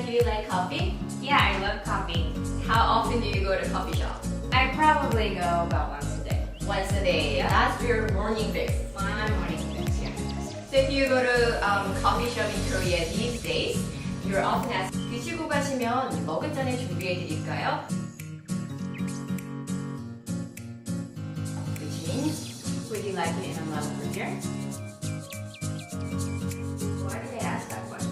do you like coffee? Yeah, I love coffee. How often do you go to coffee shop? I probably go about once a day. Once a day. Yeah. That's your morning fix. My morning fix, yeah. So if you go to coffee shop in Korea these days, you're often asked, 드시고 가시면 머그잔에 준비해 드릴까요? Which means, Would you like it in a mug or beer? why did I ask that question?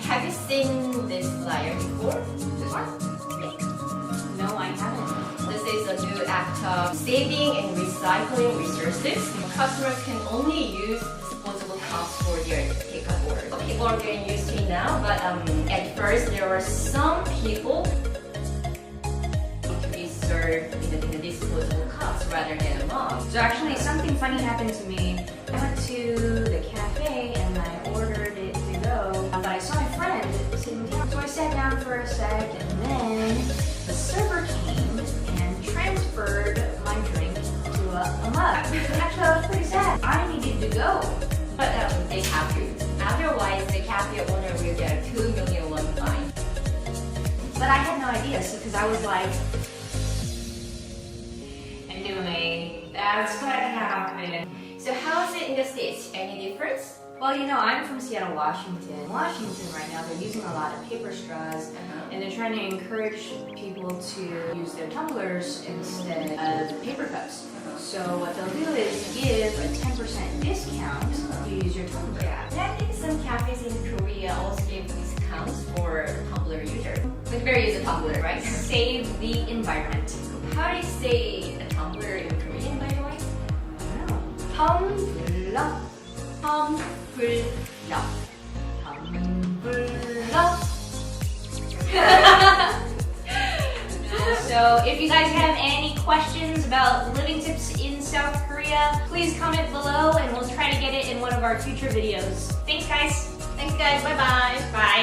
Have you seen this flyer before? This one? No, I haven't. This is a new act of saving and recycling resources. Customers can only use disposable cups for their takeout orders. People are getting used to it now, but at first there were some people to be served in the disposable cups rather than a mug. So actually, something funny happened to me. I went to the cafe and I ordered it to go, but I saw my friend sitting down. So I sat down for a sec, and then the server came and transferred my drink to a mug. Actually, I was pretty sad. I needed to go. But they have to. Otherwise, the cafe owner will get a 2 million won fine. But I had no idea, because I was like, anyway, that's what happened. So how is it in the States? Any difference? Well, you know, I'm from Seattle, Washington. Washington right now, they're using a lot of paper straws, and they're trying to encourage people to use their tumblers instead of paper cups. So what they'll do is give a 10% discount if you use your tumbler. Yeah. And I think some cafes in Korea also give discounts for tumbler users. Blackberry is a tumbler, right? Save the environment. How do you say a tumbler in Korean, by the way? I don't know. Tumbler. Tumbler. So if you guys have any questions about living tips in South Korea, please comment below and we'll try to get it in one of our future videos. Thanks guys. Thanks guys, bye-bye. Bye.